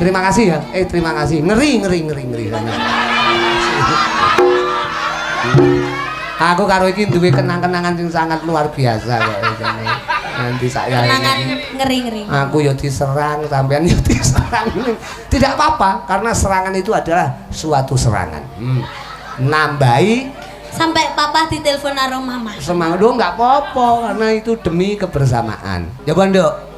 Terima kasih ya. Terima kasih. Ngeri. Aku karo iki duwe kenang-kenangan sing sangat luar biasa kok jane. Nanti saya kenangan ngeri. Aku yo diserang, sampean yo diserang. Tidak apa-apa karena serangan itu adalah suatu serangan. Nambahi sampai papa ditelepon karo mama. Semangat dong enggak apa-apa karena itu demi kebersamaan. Ya Nduk.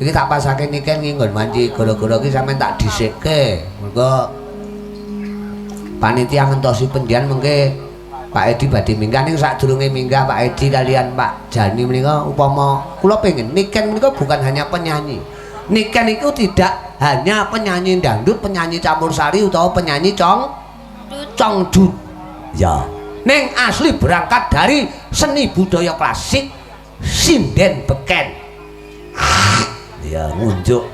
Iki tak pasake niken iki nggon mandi gara-gara iki sampean tak dhisikke. Mergo panitia ngentosi pendian mengke Pak Edi badhe minggah ning sadurunge minggah Pak Edi kalian Pak Jani menika upama kula pengen niken menika bukan hanya penyanyi. Niken itu tidak hanya penyanyi dangdut, penyanyi campursari utawa penyanyi congdut. Ya. Ning asli berangkat dari seni budaya klasik sinden beken. Ya ngunjuk.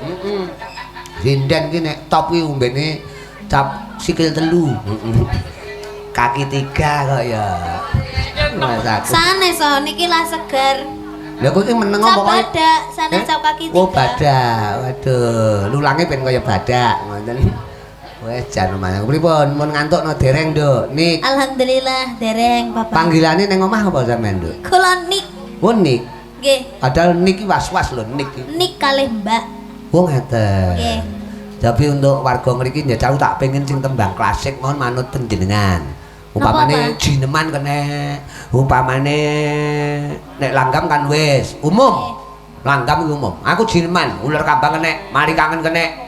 Sinden ki nek top ki umbene cap sikil telu. Kaki 3 kok ya. Sanes so niki lah seger. Lha kok iki meneng apa kok? Badak, sanes cap kaki 3. Oh badak. Waduh, lulange ben kaya badak ngoten. Wes jan omah. Pripun? Mun ngantukno dereng, Nduk? Nik. Alhamdulillah dereng, Bapak. Panggilane ning omah apa sampean, Nduk? Kula Nik. Oh, Nik. Nggih. Padahal Nik iki was-was lho, Nik. Nik kalih Mbak. Oh, ngeten. Nggih. Tapi untuk warga mriki njajal tak pengen sing tembang klasik mohon manut panjenengan. Upamane jineman kene, upamane nek langgam kan wis umum. Langgam iki umum. Aku jineman, ular kambang kene, mari kangen kene.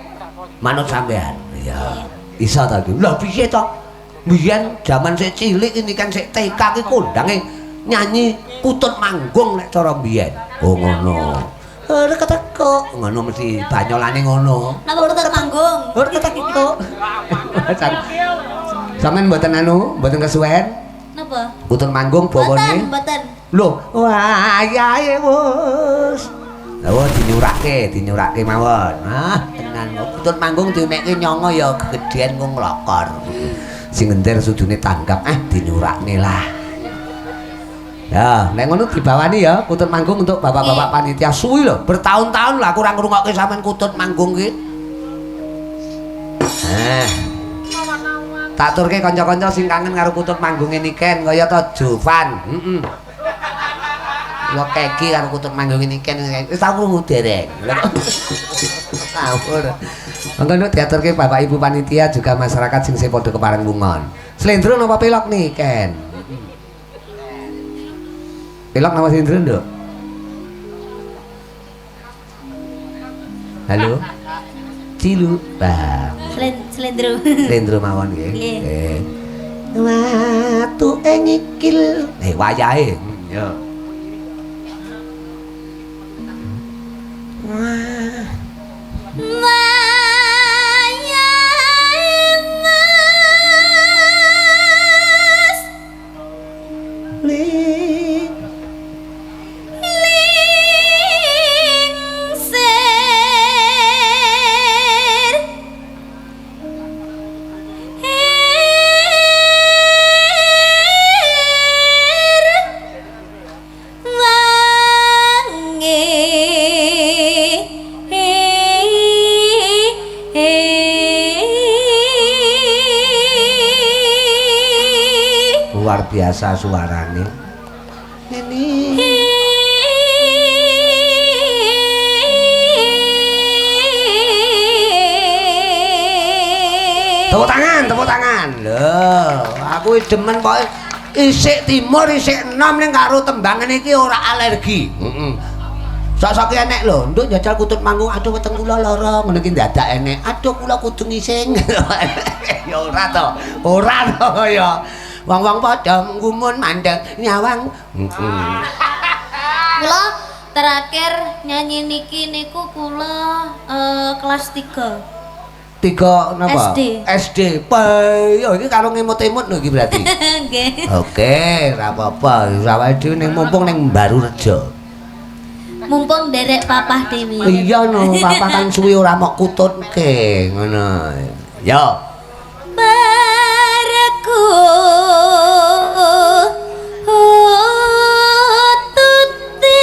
Manut sampean. Ya. Iso ta iki? Lah piye to? Biyen jaman sik cilik ini kan sik TK ki kondange nyanyi Kutut Manggung nek cara biyen. Oh ngono. Ora keteko. Ngono mesti banyolane ngono. Napa Kutut Manggung? Ora keteko. Sampeyan mboten mboten kesuwen? Napa? Kutut Manggung bawane. Mboten. Lho, wayahe wis. Lah dinyurake mawon. Ah, tenan. Kutut Manggung diunekke nyongo ya gegedhen kok nglokor. Sing ngenter sudune tanggap, dinyurakne lah. Ya, nek ngono dibawani ya Kutut Manggung untuk bapak-bapak panitia suwi lho, bertahun-tahun lah kurang ngrungokke sampean Kutut Manggung ki. Tak turke kanca-kanca sing kangen karo Kutut Manggunge niken kaya ta Jovan. Lo keki karo Kutut Manggunge niken wis tak krungu dereng. Ngawur. Monggo diaturke Bapak Ibu panitia juga masyarakat sing padha kepareng bungon. Slendro napa pelok niken? Pelok nama Slendro, Nduk? Halo? Cilu, Bang. Slendro mawon nggih. Nggih. Watu ing ikil. Wayahe. Ya. Luar biasa suarane. Ini. Tepuk tangan. Loh, aku demen pokoke isik timur isik enom ning karo tembangan iki ora alergi. Sok-sok enek lho, nduk njajal Kutut Manggung, aduh weteng kula lara, ngono ki dadak enek. Aduh kula kudu ngising. Ya ora to. Ora to ya. Wong-wong padha ngumun mandeg nyawang. Kula terakhir nyanyi niki niku kula kelas 3. 3 napa? SD. SD. Ya iki karo ngemut-emut lho iki berarti. Nggih. Oke, ora apa-apa. Awake dhewe ning mumpung ning Baru Rejo. Mumpung derek papah dhewe. Iya no, papa kan suwi ora mok kututke ngono. Ya. Baraku tuti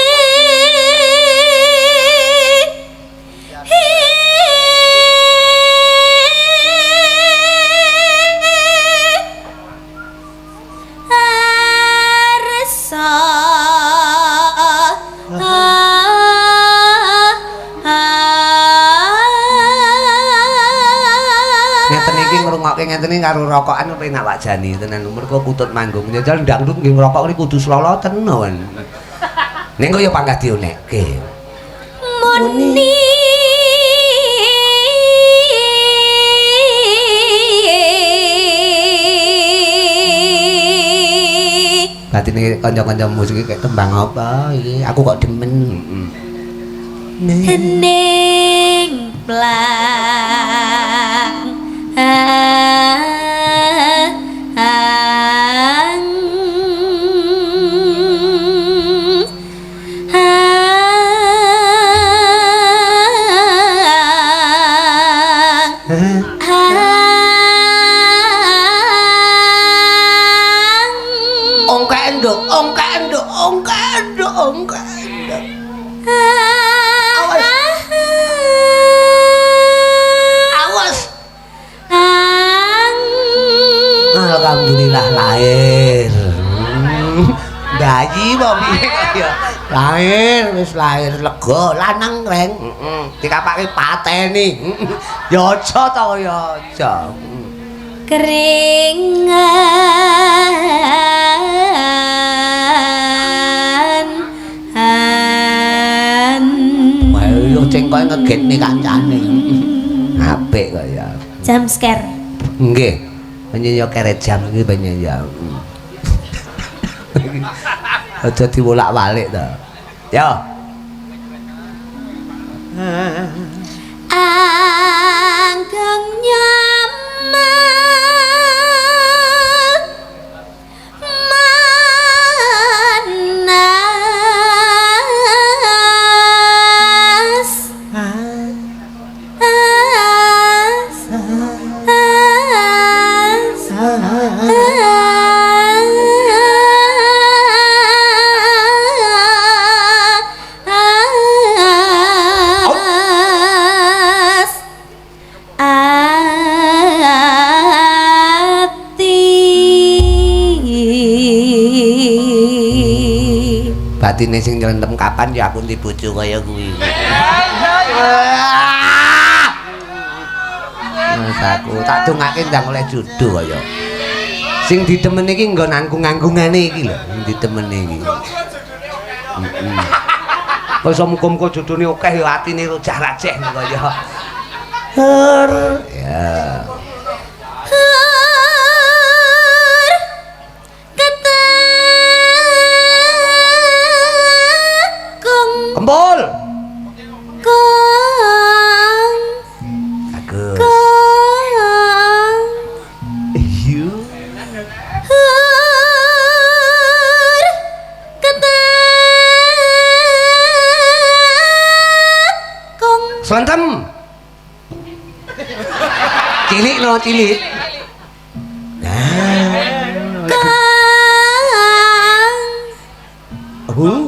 ngeten iki ngrungokke ngeten iki karo rokokan penak Pak Jani tenan mergo kutut manggung njajal ndangdut nggih ngrokok iki kudu sloloten nen ning kok ya pangkat dionekke muni berarti ini kanca-kanca musik kayak tembang apa iki aku kok demen hening plang alhamdulillah lahir bayi piye kaya lahir wis lahir lega lanang reng dikapake pateni ya aja ta ya aja keringan ayo cengkoe ngegetne kancane apik kaya jam scare nggih panjenengan keret jam iki panjenengan aja dibolak-balik to ya anggang nyaman manas batine sing nylentem kapan ya aku dibojo kaya kuwi. Mas aku tak dongake ndang oleh jodoh kaya. Sing didemen iki nggon anggung-anggungane iki lho, ditemeni iki. Kok iso muga-muga jodone akeh ya atine rojah-rajeh kaya. Ya. Kempul. Kong. Bagus. Kong. Iya. Kong. Slantem. Cilik no cilik. Kang.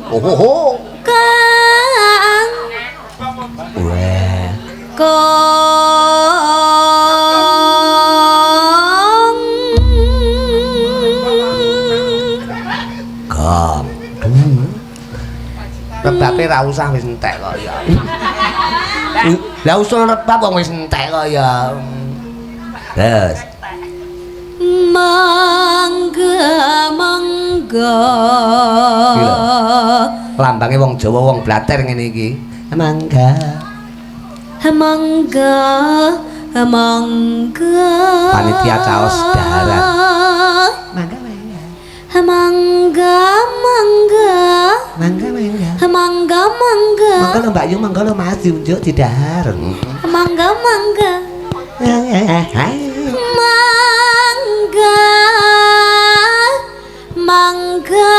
Oh. Kang. Wah. Kong. Gam. Rebabe ra usah wis entek kok ya. Lah usul rebab wong wis entek kok ya. Terus. Mangga mangga. Lambange wong Jawa wong Blater ngene iki. Mangga. Mangga mangga. Panitia caos daharan. Mangga mangga. Mangga mangga. Mangga mangga. Mangga mangga. Mangga lo Mbak Yu, mangga lo Mas diunjuk di dahar. Mangga mangga. Mangga mangga mangga.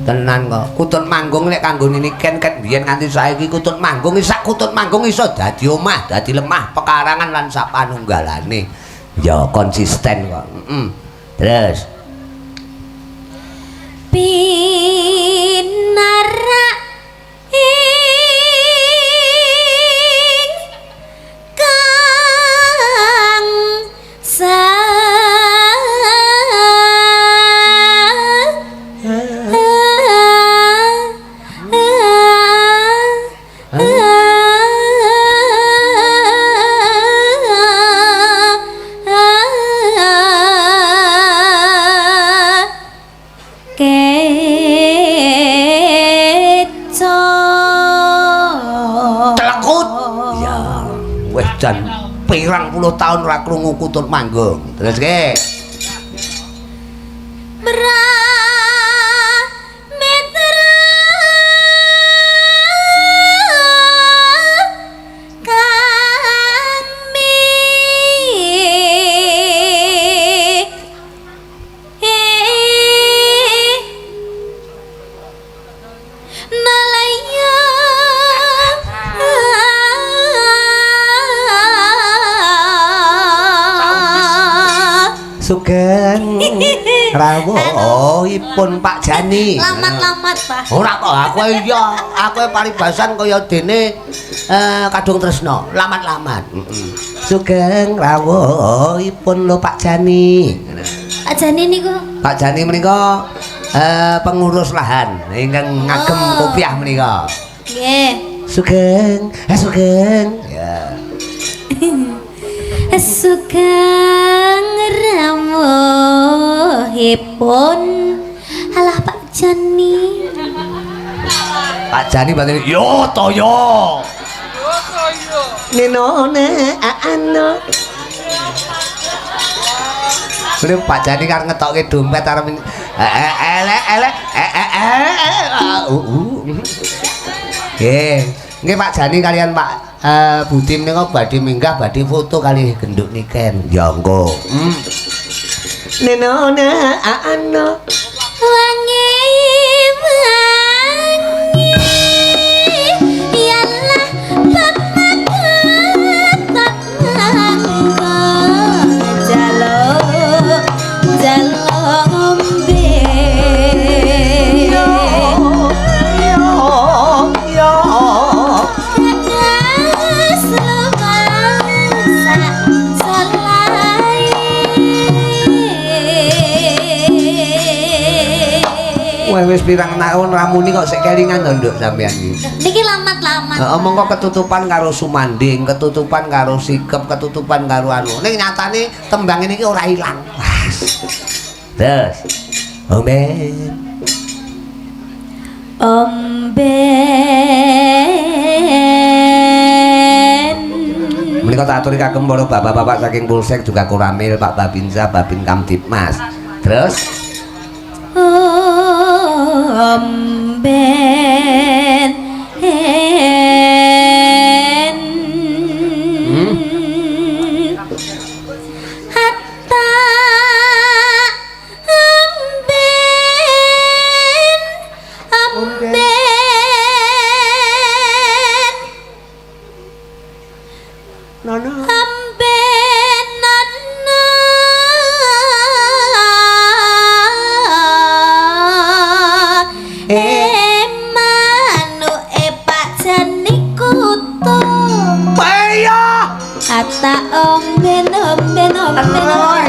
Tenan kok. Kutun manggung nek kanggo niken ket biyen nganti saiki kutun manggung sak kutun manggung iso dadi omah, dadi lemah, pekarangan lan sapanunggalane. Ya konsisten kok. Terus Pi jan pirang puluh tahun ora krungu kutut manggung. Terus ke Sugeng rawuhipun Pak Jani. Lamat-lamat, Pak. Ora kok aku paribasan kaya dene Kadung Tresna, lamat-lamat. Sugeng rawuhipun lho Pak Jani. Pak Jani niku. Pak Jani menika pengurus lahan ingkang ngagem kopiah menika. Nggih. Sugeng, Sugeng. Ya. Sugeng rawuhipun alah Pak Jani. Pak Jani batin yo toyo. Nenone ano. Lha Pak Jani kan ngetokke dompet arep elek. Nggih Pak Jani kalian Pak Budim nika badhe minggah badhe foto kali genduk niken. Ya engko. Nenone ano. Wangi yalah tak mangko jalo ombe yo wis pirang taun ramuni kok sik kelingan to nduk sampean iki. Niki lamat-lamat. Heeh mongko ketutupan karo Sumanding, ketutupan karo Sikep, ketutupan karo anu. Ning nyatane tembang niki ora ilang. Terus omben menika tak aturi kagem para bapak-bapak saking Polsek juga Koramil, Pak Babinsa, Babin Kamtibmas. Terus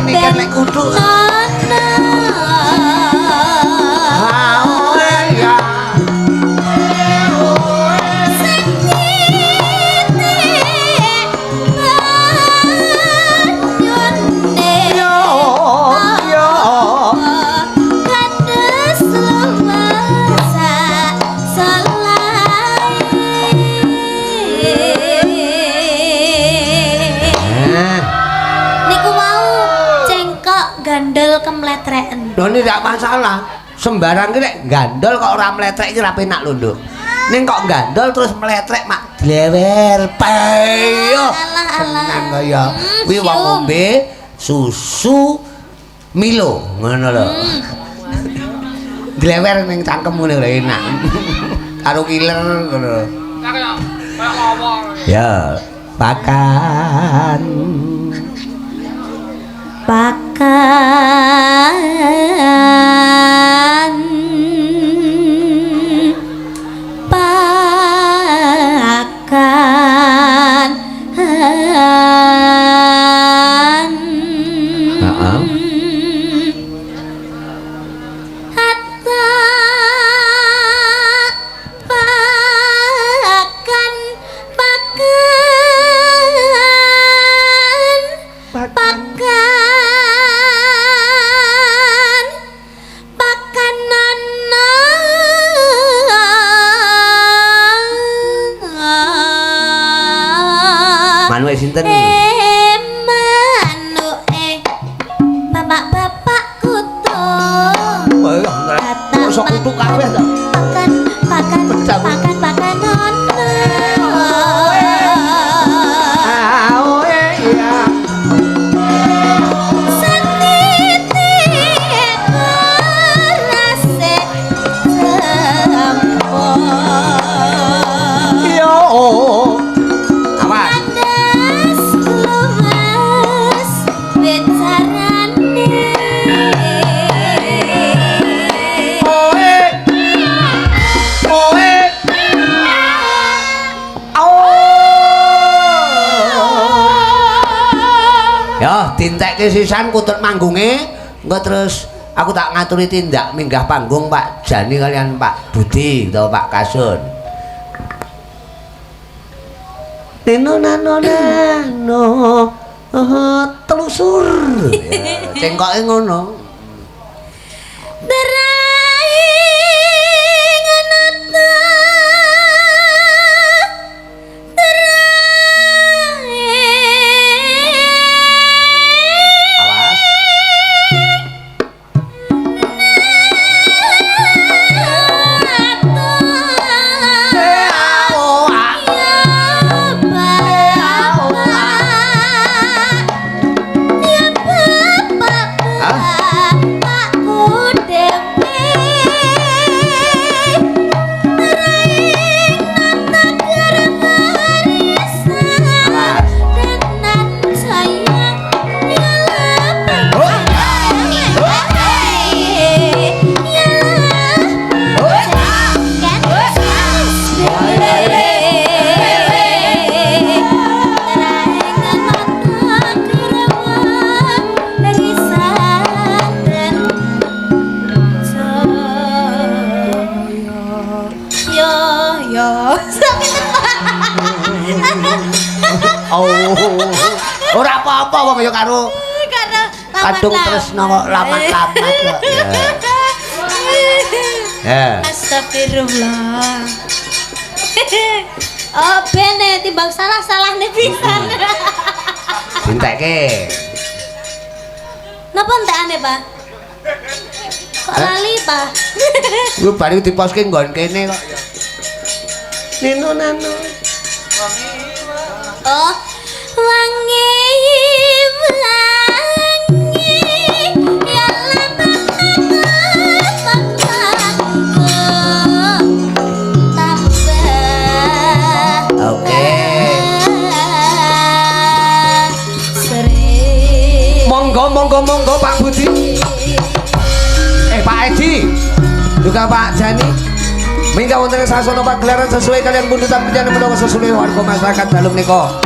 ini kan nek kudu lho ini tidak masalah. Sembarang ki nek gandol kok ora mletrek iki ora penak lho, Nduk. Ning kok gandol terus mletrek mak dlewer payo. Seneng kaya kuwi wong ngombe susu Milo ngono lho. Dlewer ning cangkem ngene lho enak. Karo kiler ngono. Ya, pakan Manuke sinten? Manuke bapak-bapak kutu. Kok sok kutu kabeh to? Pakan nono. Dintekke sisan kutut manggunge, engko terus aku tak ngaturi tindak minggah panggung Pak Jani kalian Pak Budi utawa Pak Kasun. Neno nano nano telusur. Cengkoke ngono. Ora apa-apa wong ya karo kadung tresno kok lamat-lamat kok. Ya. Astagfirullah. Oh, bene timbang salah nih pisan. Dintekke. Napa entekane, Pak? Kok lali, Pak? Ku bari diposke nggon kene kok. Nino nano. Oh, wangi ya Oke. Monggo Pak Budi. Pak Edi. Juga Pak Jani. Mingga wonten ing sasana pagelaran sesuai kalian pundutan penjana menawa sesuai warga masyarakat dalem nika.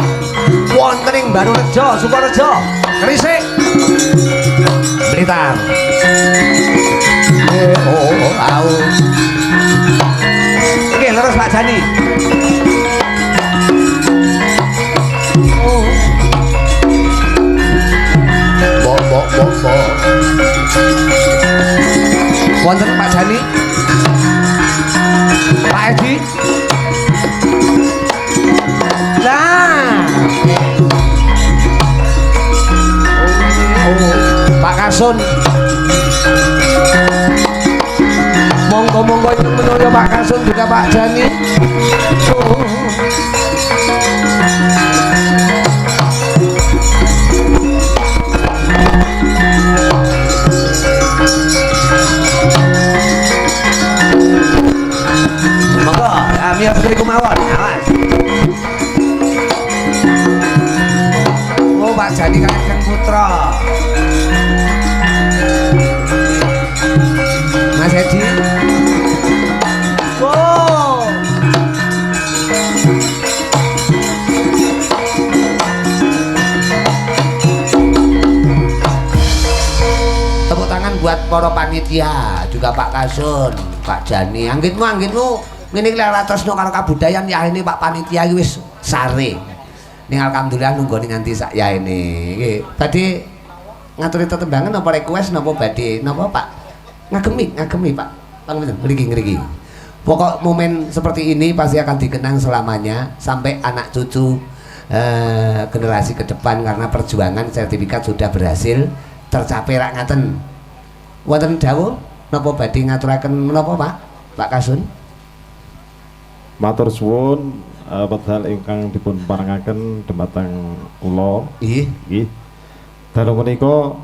Wonten ing Barurejo, Sukorejo, Gresik, Blitar. Au. Oke, leres Pak Jani. Bo. Wonten Pak Jani. Pak Edi. Nah. Pak Kasun. Monggo yang menuju Pak Kasun juga Pak Jani. Monggo, biar seperti kumawon, awas. Oh, Pak Jani Kang Putra. Mas Edi. Wow. Tepuk tangan buat para panitia, juga Pak Kasun, Pak Jani. Anggitmu ngene iki lek tresno karo kabudayan ya ini Pak panitia iki wis sare. Ning alhamdulillah nunggoni nganti sak yaene. Iki badhe ngaturi tetembangan apa request napa badhe napa Pak? Ngagemi Pak. Pangapunten ngriki. Pokok momen seperti ini pasti akan dikenang selamanya sampai anak cucu generasi ke depan karena perjuangan sertifikat sudah berhasil tercapai rak ngaten. Wonten dawuh napa badhe ngaturaken menapa Pak? Pak Kasun? Matur suwun wedal ingkang dipun parengaken dumateng kula. Nggih. Dalu menika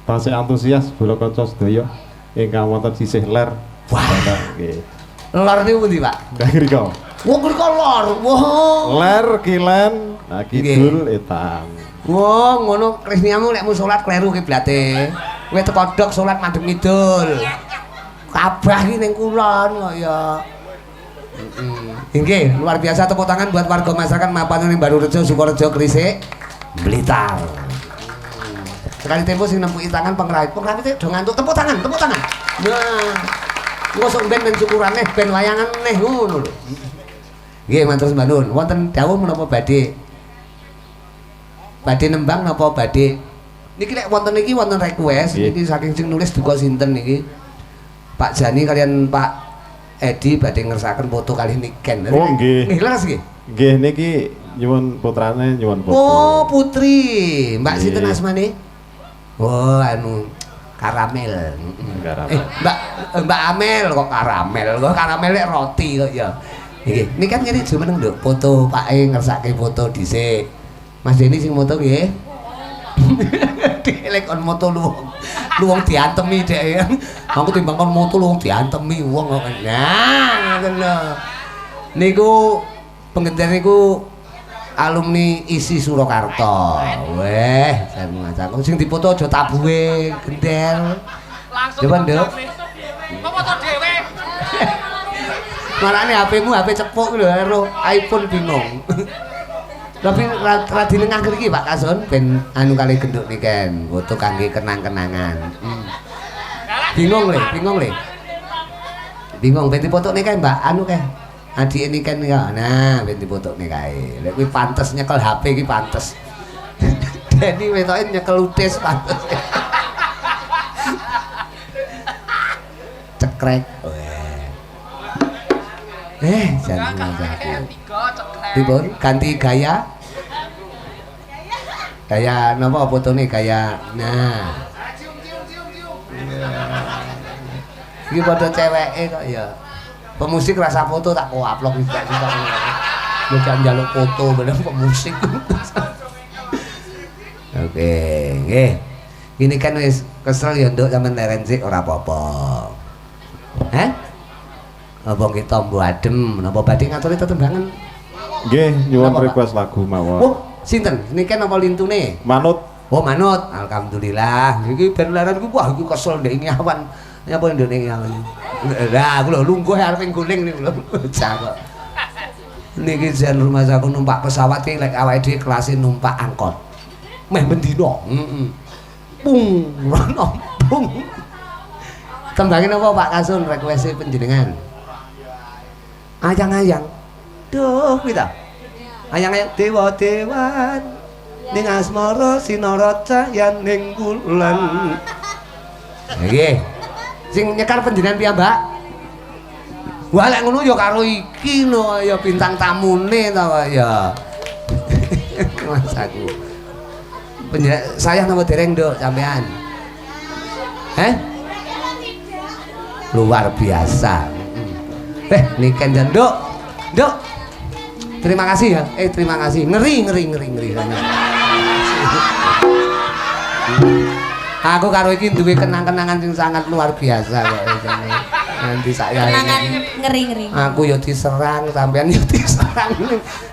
tasih antusias kula kaca sedaya ingkang wonten sisih ler. Wah. Nggih. Lor niku pundi, Pak? Ngrika. Wong mriko lor. Wah. Ler kilen, kidul etan. Wah, ngono Krisniamu lek mu salat kleru kiblate. Kowe teko dok salat madhep ngidul. Kabah iki ning kulon kok ya. Nggih, luar biasa tepuk tangan buat warga masyarakat mapan ning Barurejo, Sukorejo, Gresik, Blitar. Sekali tempo sing nempuki tangan pengrawit. Pengrawit do ngantuk tepuk tangan, tepuk tangan. Nah. Ngosok ben syukurane ben wayangan neh ngono lho. Nggih, matur sembah nuwun. Wonten dawuh menapa badhe nembang napa badhe niki lek wonten iki wonten request niki saking sing nulis duka sinten niki Pak Jani kalian Pak Edi badhe ngersaken foto kali Niken. Oh nggih. Nggih leres nggih. Nggih niki nyuwun putrane nyuwun foto. Oh putri. Mbak sinten asmane? Oh anu Karamel. Mbak Amel kok karamel. Kok karamel lek roti kok ya. Nggih, niki kan ngene jumeneng nduk foto Pak E ngersake foto dhisik. Mas Deni sing moto nggih. Lek kon moto lu wong diantemi dhek. Aku timbang kon moto lu wong diantemi wong kok. Nah, ngoten lho. Niku pengendar niku alumni ISI Surakarta. Weh, jan macam sing difoto aja tabuhe gendel. Langsung. Coba, Nduk. Kok foto dhewe? Marane HP-mu HP cepuk lho karo iPhone bingung. Tapi radine ngangger iki Pak Kason ben anu kali genduk niken, foto kangge kenang-kenangan. Bingung le. Bingung ben dipotokne kae Mbak, anu kae. Adike niken ya. Nah, ben dipotokne kae. Lek kuwi pantes nyekel HP iki pantes. Deni wetoke nyekel udis pantes. Cekrek. Jangan ngajaku. Dipun ganti gaya. Gaya napa fotone gaya. Nah. Iki padha ceweke kok ya. Pemusik rasa foto tak kok upload iki tak sik. Lu njaluk foto bener pemusik. Oke, nggih. Ini kan wis kesel ya nduk sampean terensik ora apa-apa. Hah? Apa kita mbu adem napa badhe ngaturi tetembangan? Nggih, nyuwun request lagu mawon. Oh, sinten? Niki napa lintune? Manut. Oh, manut. Alhamdulillah. Iki ben laran ku wah iki kesel ndek ini awan. Nyapa ndek ning awan. Lah, aku lho lungguh arep guling niku lho. Cakep. Niki jan rumah saku numpak pesawat iki lek awake dhewe kelas numpak angkot. Meh bendina. Pung, rono pung. Tembangin apa Pak Kasun request penjenengan? Ayang-ayang. Duh, kita. Ayang-ayang dewa-dewan ning asmara sinara cayan ning bulan. Nggih. Sing nyekar panjenengan piyambak? Wah lek ngono ya karo iki no ya bintang tamune to ya. Mas aku. Saya napa dereng Nduk sampean? Luar biasa. Niken jan Nduk. Nduk. Terima kasih ya. Terima kasih. Ngeri. Aku karo iki duwe kenang-kenangan sing sangat luar biasa kok jane. Nanti saya kenangan ngeri. Aku yo diserang, sampean yo diserang.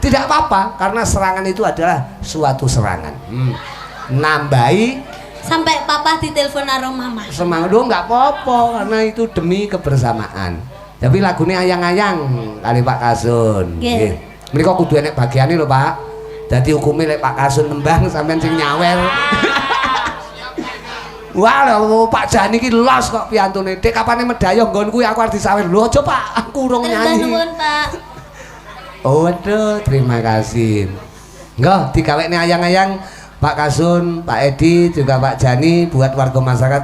Tidak apa-apa karena serangan itu adalah suatu serangan. Nambahi sampai papa ditelepon karo mama. Semangat dong nggak apa-apa karena itu demi kebersamaan. Tapi lagunya ayang-ayang kali Pak Kasun. Nggih. Mriko kudu enek bagiane lho, Pak. Dadi hukume lek Pak Kasun nembang sampean sing nyawer. Wah, lho Pak Jani iki los kok piantune. Dek kapane medayong nggon kuwi aku arep disawer. Lho aja Pak, aku urung nyanyi. Nuwun, Pak. Oh, waduh, terima kasih. Nggih, digawekne ayang-ayang Pak Kasun, Pak Edi, juga Pak Jani buat warga masyarakat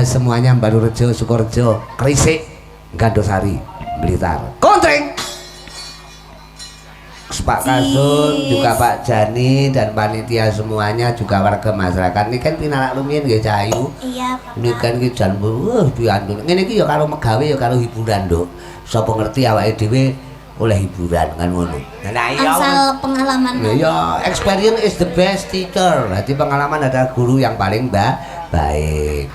semuanya Barurejo, Sukorejo, Gresik, Gandosari, Blitar. Kontreng. Pak Kasun, juga Pak Jani dan panitia semuanya, juga warga masyarakat. Ini kan pinarak lumiyin nggih Cahayu. Iya, Papa. Ini kan iki jan piantun. Ngene iki ya karo megawe ya karo hiburan, Nduk. Sapa ngerti awake dhewe oleh hiburan kan ngono. Nah iya. Asal pengalaman. Ya, experience is the best teacher. Jadi pengalaman adalah guru yang paling baik.